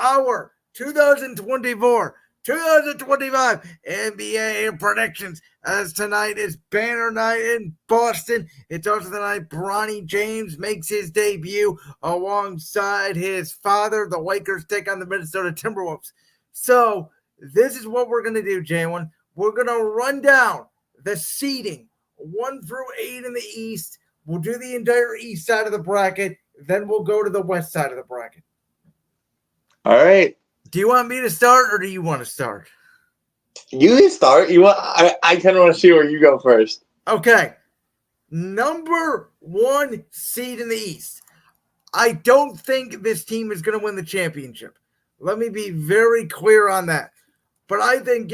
our 2024-2025 NBA predictions, as tonight is banner night in Boston. It's also the night Bronny James makes his debut alongside his father. The Lakers take on the Minnesota Timberwolves. So this is what we're going to do, Jalen. We're going to run down the seeding 1 through 8 in the East. We'll do the entire East side of the bracket. Then we'll go to the West side of the bracket. All right. Do you want me to start or do you want to start? You can start. I kind of want to see where you go first. Okay. Number 1 seed in the East. I don't think this team is going to win the championship. Let me be very clear on that. But I think,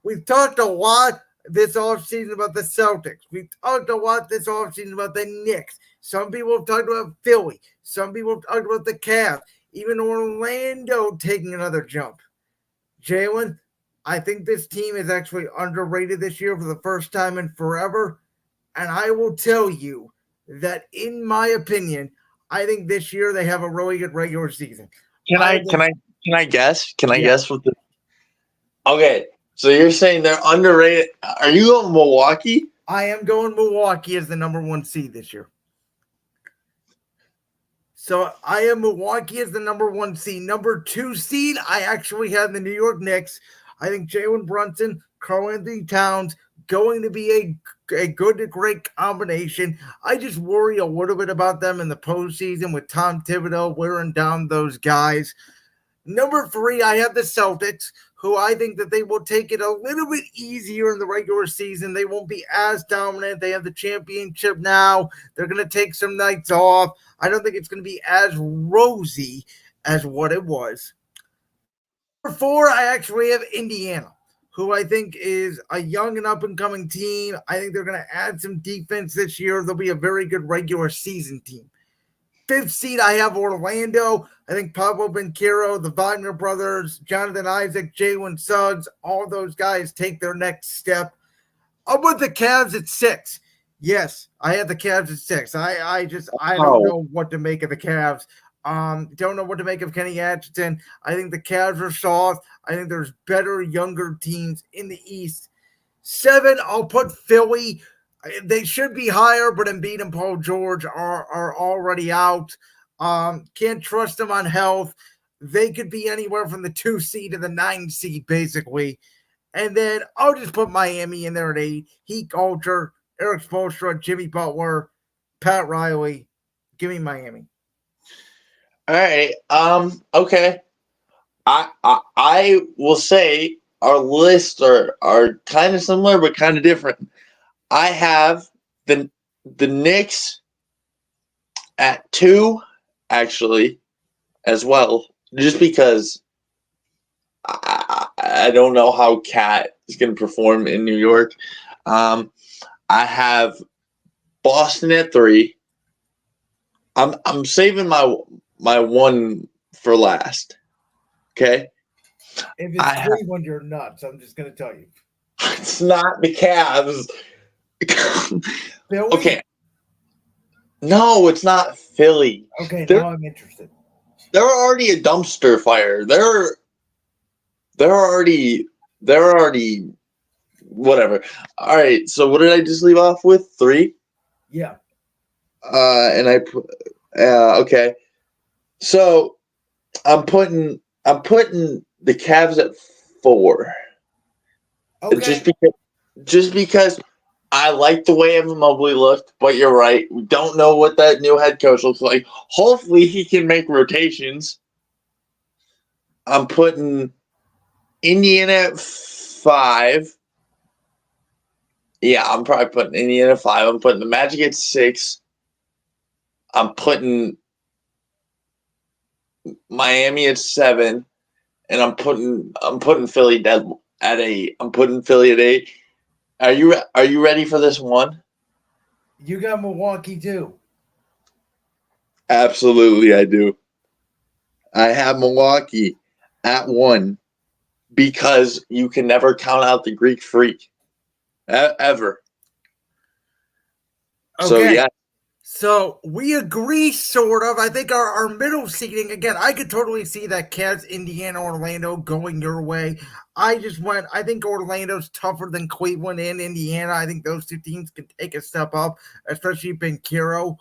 we've talked a lot this offseason about the Celtics. We've talked a lot this offseason about the Knicks. Some people have talked about Philly. Some people have talked about the Cavs. Even Orlando taking another jump. Jalen, I think this team is actually underrated this year for the first time in forever. And I will tell you that, in my opinion, I think this year they have a really good regular season. Can I guess? Can I guess what the? Okay, so you're saying they're underrated. Are you going Milwaukee? I am going Milwaukee as the number 1 seed this year. So I am Milwaukee as the number 1 seed. Number 2 seed, I actually have the New York Knicks. I think Jalen Brunson, Karl-Anthony Towns, going to be a good to great combination. I just worry a little bit about them in the postseason with Tom Thibodeau wearing down those guys. Number 3, I have the Celtics, who I think that they will take it a little bit easier in the regular season. They won't be as dominant. They have the championship now. They're going to take some nights off. I don't think it's going to be as rosy as what it was. Number 4, I actually have Indiana, who I think is a young and up-and-coming team. I think they're going to add some defense this year. They'll be a very good regular season team. 5th seed, I have Orlando. I think Pablo Banchero, the Wagner brothers, Jonathan Isaac, Jalen Suggs, all those guys take their next step. I'll put the Cavs at 6. Yes, I have the Cavs at 6. I don't know what to make of the Cavs. Don't know what to make of Kenny Atchison. I think the Cavs are soft. I think there's better, younger teams in the East. 7, I'll put Philly. They should be higher, but Embiid and Paul George are already out. Can't trust them on health. They could be anywhere from the 2 seed to the 9 seed, basically. And then I'll just put Miami in there at 8. Heat culture, Eric Spoelstra, Jimmy Butler, Pat Riley. Give me Miami. All right. Okay. I will say our lists are kind of similar but kind of different. I have the Knicks at 2, actually, as well, just because I don't know how Cat is going to perform in New York. I have Boston at 3. I'm saving my 1 for last. Okay. If it's Cleveland, you're nuts. I'm just going to tell you. It's not the Cavs. Philly? Okay. No, it's not Philly. Okay, now I'm interested. They're already a dumpster fire. They're already whatever. All right. So what did I just leave off with? 3? Yeah. And I put okay. So I'm putting the Cavs at 4. Okay. Just because I like the way Evan Mobley looked, but you're right. We don't know what that new head coach looks like. Hopefully he can make rotations. I'm putting Indiana at 5. Yeah, I'm probably putting Indiana at 5. I'm putting the Magic at 6. I'm putting Miami at 7. And I'm putting Philly dead at 8. I'm putting Philly at 8. Are you ready for this one? You got Milwaukee too. Absolutely, I do. I have Milwaukee at 1 because you can never count out the Greek Freak ever. Okay. So yeah. So we agree, sort of. I think our middle seating, again, I could totally see that Cavs, Indiana, Orlando going your way. I think Orlando's tougher than Cleveland and Indiana. I think those two teams can take a step up, especially Ben Kiro.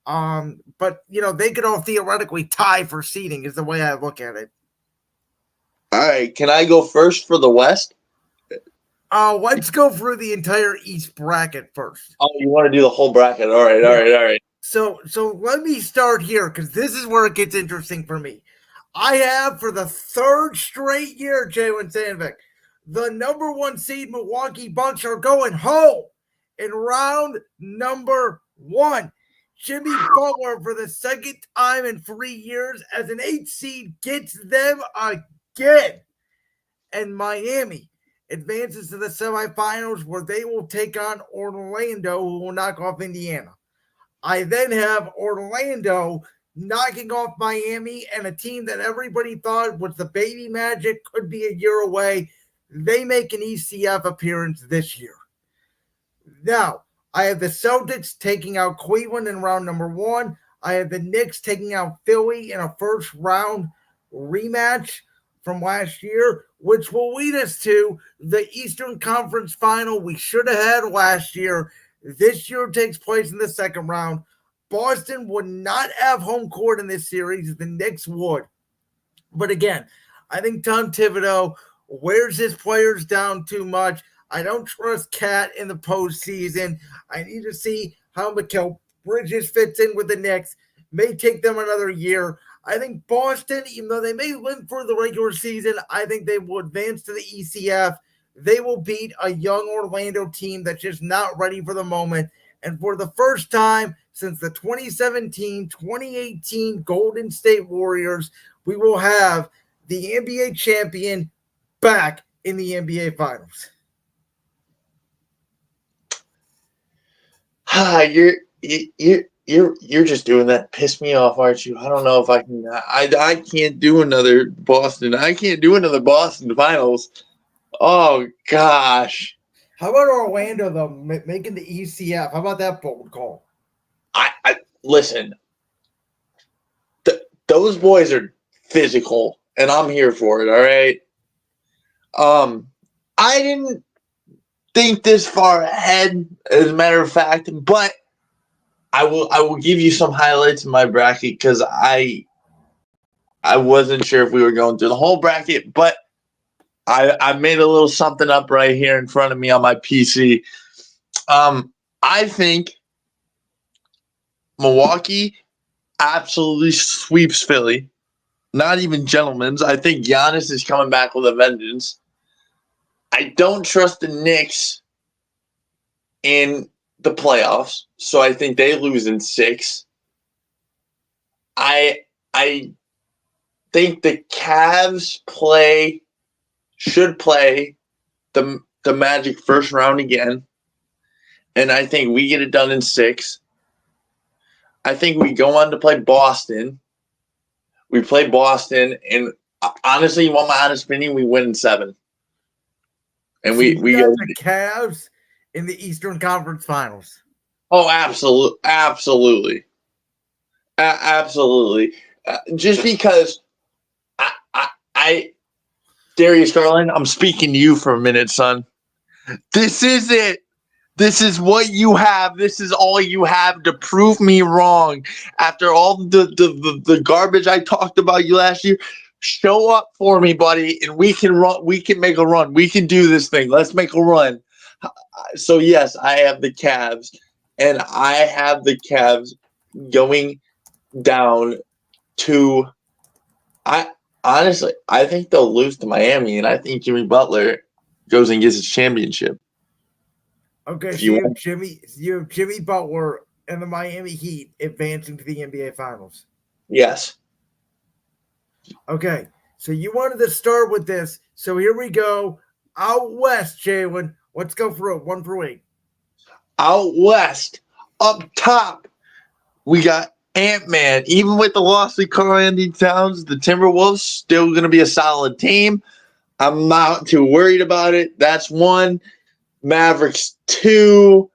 But, they could all theoretically tie for seeding, is the way I look at it. All right, can I go first for the West? Let's go through the entire East bracket first. Oh, you want to do the whole bracket? All right, all right, all right. So let me start here because this is where it gets interesting for me. I have for the third straight year, Jalen Sandvick, the number one seed Milwaukee Bucks are going home in round number one. Jimmy Butler, for the second time in 3 years as an 8 seed, gets them again. And Miami advances to the semifinals where they will take on Orlando, who will knock off Indiana. I then have Orlando knocking off Miami and a team that everybody thought was the baby Magic, could be a year away. They make an ECF appearance this year. Now, I have the Celtics taking out Cleveland in round number one. I have the Knicks taking out Philly in a first round rematch from last year, which will lead us to the Eastern Conference final we should have had last year. This year takes place in the second round. Boston would not have home court in this series. The Knicks would. But again, I think Tom Thibodeau wears his players down too much. I don't trust Cat in the postseason. I need to see how Mikal Bridges fits in with the Knicks. May take them another year. I think Boston, even though they may win for the regular season, I think they will advance to the ECF. They will beat a young Orlando team that's just not ready for the moment. And for the first time since the 2017-2018 Golden State Warriors, we will have the NBA champion back in the NBA Finals. You're just doing that. Piss me off, aren't you? I don't know if I can. I can't do another Boston. I can't do another Boston Finals. Oh gosh. How about Orlando though, making the ECF? How about that bold call? I listen. Those boys are physical, and I'm here for it. All right. I didn't think this far ahead, as a matter of fact, but I will give you some highlights in my bracket because I wasn't sure if we were going through the whole bracket, but I made a little something up right here in front of me on my PC. I think Milwaukee absolutely sweeps Philly. Not even gentlemen's. I think Giannis is coming back with a vengeance. I don't trust the Knicks in the playoffs, so I think they lose in 6. I think the Cavs should play the Magic first round again, and I think we get it done in 6. I think we go on to play Boston. We play Boston, and honestly, you want my honest opinion, we win in 7. And so we got the Cavs in the Eastern Conference Finals. Oh, absolutely. Just because I Darius Garland, I'm speaking to you for a minute, son. This is it. This is what you have. This is all you have to prove me wrong. After all the garbage I talked about you last year, show up for me, buddy, and we can run. We can make a run. We can do this thing. Let's make a run. So yes, I have the Cavs, and I have the Cavs going down to. I think they'll lose to Miami, and I think Jimmy Butler goes and gets his championship. Okay, so you have Jimmy Butler and the Miami Heat advancing to the NBA Finals. Yes. Okay, so you wanted to start with this. So here we go. Out west, Jalen. Let's go through it 1 through 8. Out west, up top, we got Ant-Man. Even with the loss of Karl-Anthony Towns, the Timberwolves still going to be a solid team. I'm not too worried about it. That's 1. Mavericks 2.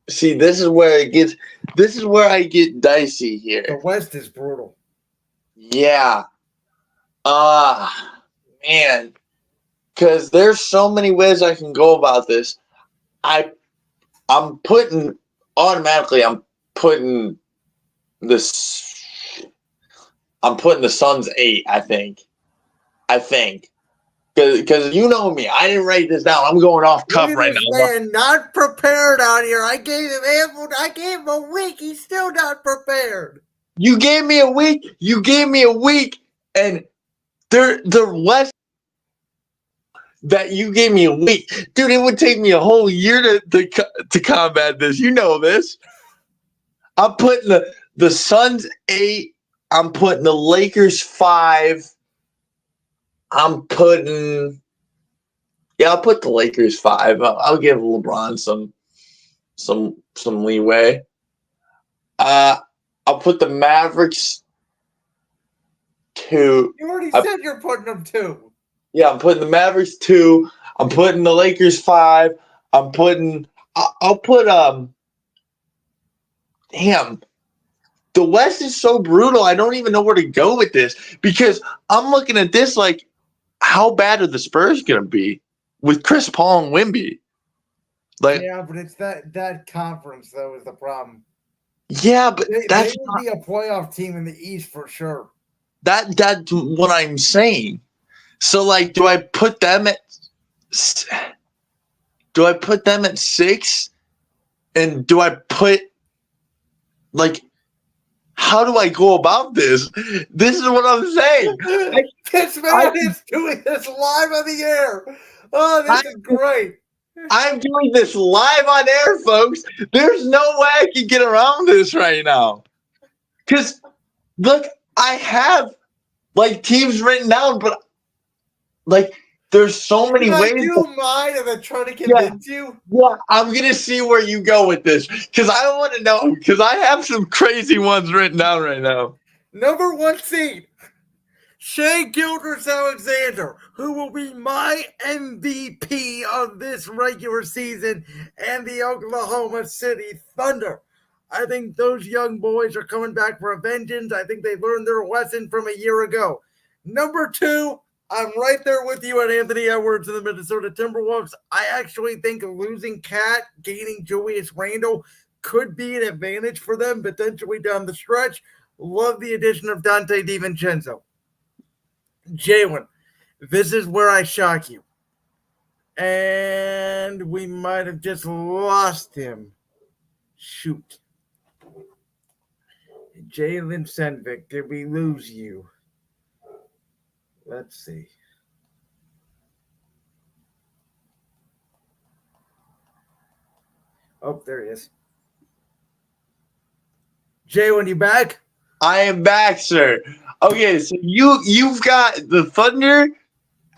See, this is where it gets. This is where I get dicey The here. West is brutal. Yeah. Man, because there's so many ways I can go about this. I'm putting automatically. This. I'm putting the Suns 8. I think. Because you know me, I didn't write this down. I'm going off Look cuff at right this now. man, not prepared out here. I gave him a week. He's still not prepared. You gave me a week. And they're less that you gave me a week, dude. It would take me a whole year to combat this. You know this. I'm putting the Suns 8. I'm putting the Lakers 5. I'll put the Lakers 5. I'll give LeBron some leeway. I'll put the Mavericks 2. You already said you're putting them 2. Yeah, I'm putting the Mavericks 2. I'm putting the Lakers 5. I'll put damn. The West is so brutal. I don't even know where to go with this because I'm looking at this like, how bad are the Spurs going to be with Chris Paul and Wemby? Like, Yeah, but it's that conference though is the problem. yeah, but They would be a playoff team in the East for sure. That's what I'm saying. So, like, do I put them at 6? And do I put like? How do I go about this? This is what I'm saying. This man is doing this live on the air. Oh, this is great. I'm doing this live on air, folks. There's no way I can get around this right now. Because, look, I have, like, teams written down, but, like, there's so many ways. Do you mind if I try to convince you? Yeah, I'm going to see where you go with this. Because I want to know. Because I have some crazy ones written down right now. Number 1 seed, Shea Gilgeous-Alexander, who will be my MVP of this regular season, and the Oklahoma City Thunder. I think those young boys are coming back for a vengeance. I think they learned their lesson from a year ago. Number 2, I'm right there with you at Anthony Edwards and the Minnesota Timberwolves. I actually think losing Cat, gaining Julius Randle could be an advantage for them potentially down the stretch. Love the addition of Dante DiVincenzo. Jalen, this is where I shock you. And we might have just lost him. Shoot. Jalen Sandvick, did we lose you? Let's see. Oh, there he is. Jalen, you back? I am back, sir. Okay, so you've got the Thunder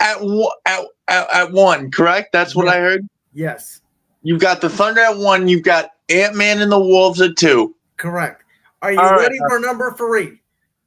at 1, correct? That's what I heard? Yes. You've got the Thunder at 1. You've got Ant-Man and the Wolves at 2. Correct. Are you ready for number 3?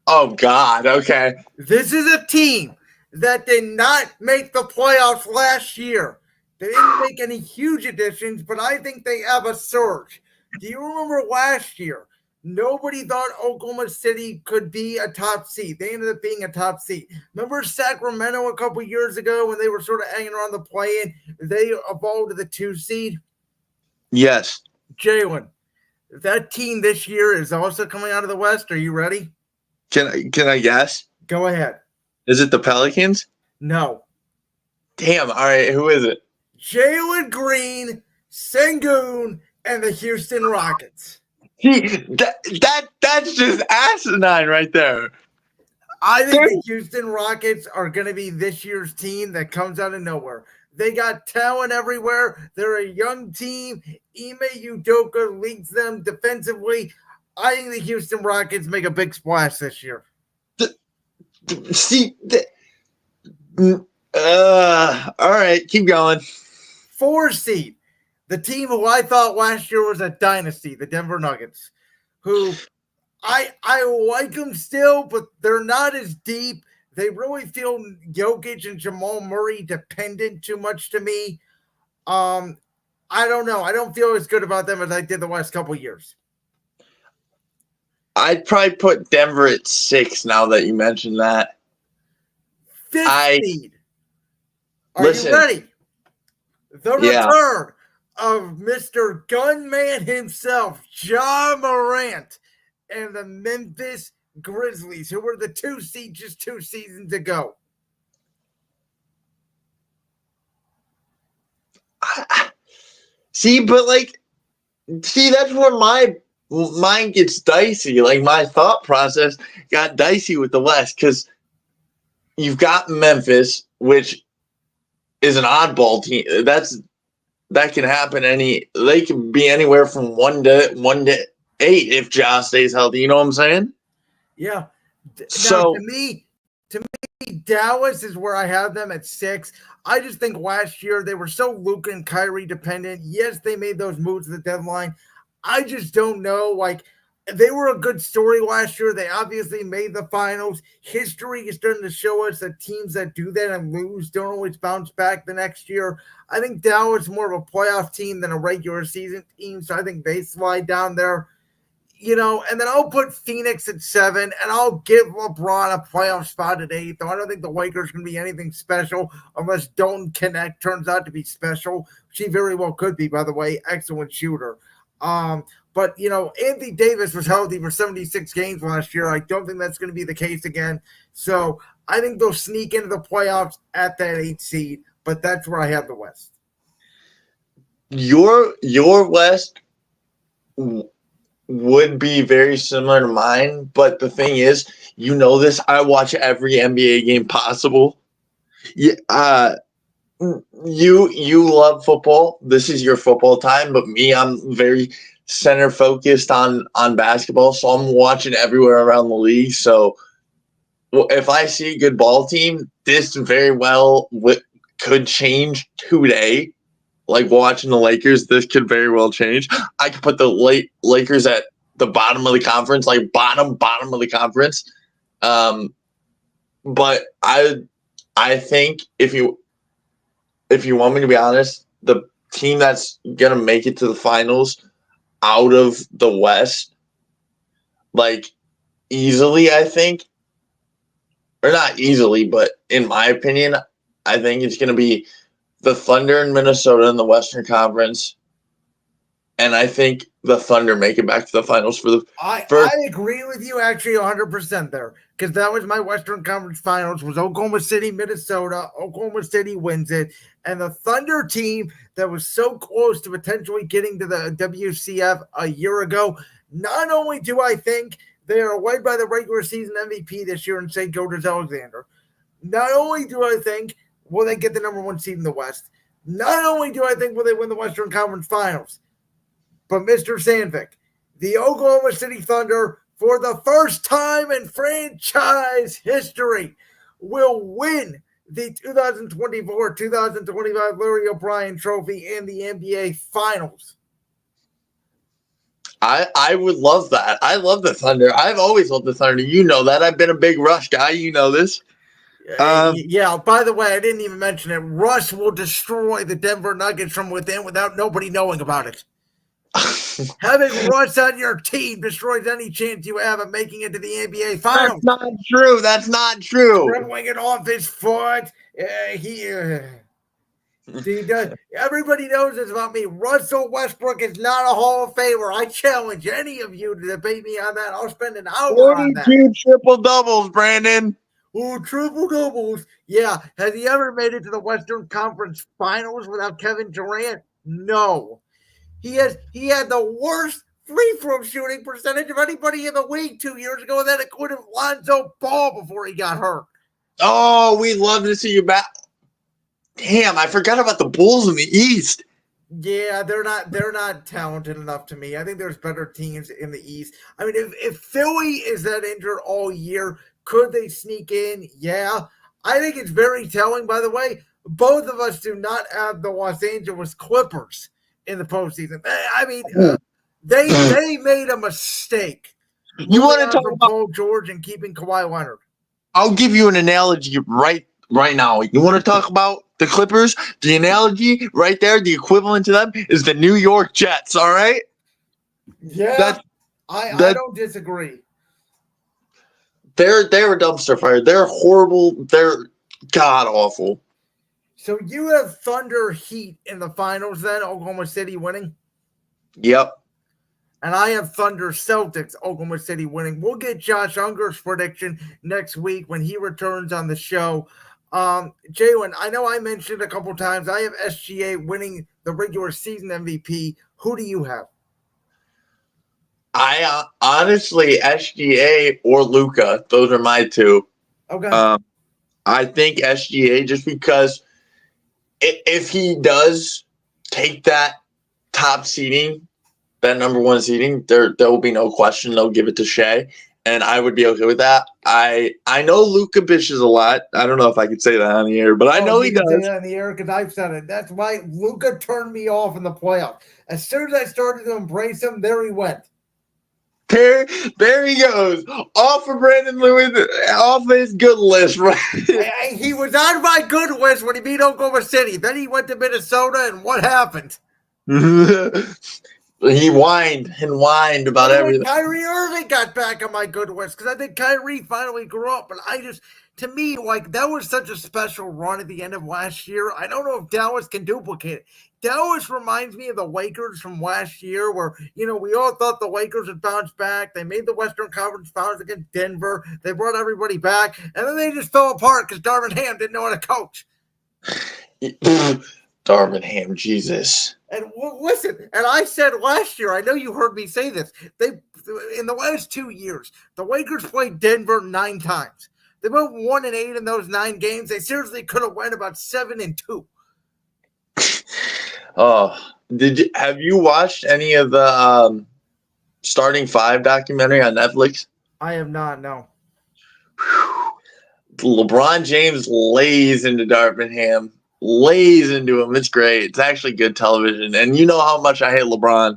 Oh, God. Okay. This is a team that did not make the playoffs last year. They didn't make any huge additions, but I think they have a surge. Do you remember last year? Nobody thought Oklahoma City could be a top seed. They ended up being a top seed. Remember Sacramento a couple years ago when they were sort of hanging around the play-in? They evolved to the 2 seed. Yes. Jalen, that team this year is also coming out of the West. Are you ready? Can I guess? Go ahead. Is it the Pelicans? No. Damn. All right. Who is it? Jalen Green, Sengun, and the Houston Rockets. See, that's just asinine right there. I think the Houston Rockets are going to be this year's team that comes out of nowhere. They got talent everywhere. They're a young team. Ime Udoka leads them defensively. I think the Houston Rockets make a big splash this year. All right, keep going. 4 seed, the team who I thought last year was a dynasty, the Denver Nuggets, who I like them still, but they're not as deep. They really feel Jokic and Jamal Murray dependent too much to me. I I don't know. I don't feel as good about them as I did the last couple years. I'd probably put Denver at 6 now that you mentioned that. Fifth seed. Are Listen, you ready? The return of Mr. Gunman himself, Ja Morant, and the Memphis Grizzlies, who were the 2 seed just 2 seasons ago. See, that's where my mind gets dicey. Like, my thought process got dicey with the West because you've got Memphis, which is an oddball team. That can happen. They can be anywhere from 1 to 8 if Ja stays healthy. You know what I'm saying? Yeah. So now, to me, Dallas is where I have them at 6. I just think last year they were so Luka and Kyrie dependent. Yes, they made those moves at the deadline. I just don't know. Like, they were a good story last year. They obviously made the finals. History is starting to show us that teams that do that and lose don't always bounce back the next year. I think Dallas is more of a playoff team than a regular season team, so I think they slide down there. And then I'll put Phoenix at 7, and I'll give LeBron a playoff spot at 8. Though I don't think the Lakers can be anything special unless Dalton Connect turns out to be special. She very well could be, by the way. Excellent shooter. But Anthony Davis was healthy for 76 games last year. I don't think that's going to be the case again. So I think they'll sneak into the playoffs at that 8 seed. But that's where I have the West. Your West would be very similar to mine, but the thing is, this, I watch every NBA game possible. Yeah, you love football. This is your football time, but me, I'm very center focused on basketball, so I'm watching everywhere around the league. So if I see a good ball team, this very well could change today. Like watching the Lakers, this could very well change. I could put the Lakers at the bottom of the conference, like bottom of the conference. But I think if you want me to be honest, the team that's gonna make it to the finals out of the West, like easily, I think, or not easily, but in my opinion, I think it's gonna be the Thunder in Minnesota in the Western Conference, and I think the Thunder make it back to the finals for the. I agree with you actually 100% there, because that was my Western Conference Finals. Was Oklahoma City, Minnesota. Oklahoma City wins it, and the Thunder team that was so close to potentially getting to the WCF a year ago. Not only do I think they are led by the regular season MVP this year in St. Gilgeous-Alexander, not only do I think will they get the number 1 seed in the West, not only do I think will they win the Western Conference Finals, but Mr. Sandvick, the Oklahoma City Thunder, for the first time in franchise history, will win the 2024-2025 Larry O'Brien Trophy and the NBA Finals. I would love that. I love the Thunder. I've always loved the Thunder. You know that. I've been a big Rush guy. You know this. Yeah, by the way, I didn't even mention it. Rush will destroy the Denver Nuggets from within without nobody knowing about it. Having Russ on your team destroys any chance you have of making it to the NBA Finals. That's not true. Dribbling it off his foot. Everybody knows this about me. Russell Westbrook is not a Hall of Famer. I challenge any of you to debate me on that. I'll spend an hour on that. 42 triple-doubles, Brandon. Oh, triple-doubles. Yeah. Has he ever made it to the Western Conference Finals without Kevin Durant? No. He had the worst free throw shooting percentage of anybody in the league 2 years ago, and then it could have Lonzo Ball before he got hurt. Oh, we'd love to see you back. Damn, I forgot about the Bulls in the East. Yeah, they're not talented enough to me. I think there's better teams in the East. I mean, if Philly is that injured all year, could they sneak in? Yeah. I think it's very telling, by the way. Both of us do not have the Los Angeles Clippers in the postseason. I mean, they made a mistake. You want to talk about Paul George and keeping Kawhi Leonard? I'll give you an analogy right right now. You want to talk about the Clippers? The analogy right there, the equivalent to them is the New York Jets. All right. Yeah, I don't disagree. They're a dumpster fire. They're horrible. They're god awful. So you have Thunder Heat in the finals then, Oklahoma City winning? Yep. And I have Thunder Celtics, Oklahoma City winning. We'll get Josh Ungar's prediction next week when he returns on the show. Jalen, I know I mentioned a couple times, I have SGA winning the regular season MVP. Who do you have? I honestly, SGA or Luca, those are my two. Okay. I think SGA just because if he does take that top seeding, that number one seeding, there will be no question they'll give it to Shea, and I would be okay with that. I know Luka bitches a lot. I don't know if I could say that on the air, but I know he does. Say that on the air because I've said it. That's why Luka turned me off in the playoffs. As soon as I started to embrace him, there he went. There he goes. Off of Brandon Lewis, off his good list, right? He was on my good list when he beat Oklahoma City. Then he went to Minnesota, and what happened? He whined about everything. Kyrie Irving got back on my good list because I think Kyrie finally grew up. But to me, like that was such a special run at the end of last year. I don't know if Dallas can duplicate it. Dallas reminds me of the Lakers from last year where, we all thought the Lakers would bounce back. They made the Western Conference Finals against Denver. They brought everybody back. And then they just fell apart because Darvin Ham didn't know how to coach. Darvin Ham, Jesus. And listen, and I said last year, I know you heard me say this, in the last 2 years, the Lakers played Denver 9 times. They went 1-8 in those 9 games. They seriously could have went about 7-2. Oh, have you watched any of the Starting Five documentary on Netflix? I have not, no. LeBron James lays into Darvin Ham. Lays into him. It's great. It's actually good television. And you know how much I hate LeBron.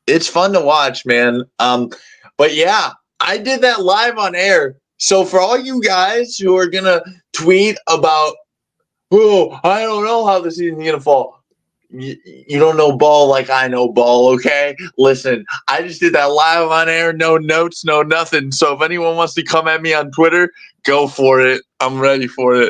It's fun to watch, man. But yeah, I did that live on air. So for all you guys who are going to tweet about, oh, I don't know how the season's going to fall. You don't know ball like I know ball, okay? Listen, I just did that live on air, no notes, no nothing. So if anyone wants to come at me on Twitter, go for it. I'm ready for it.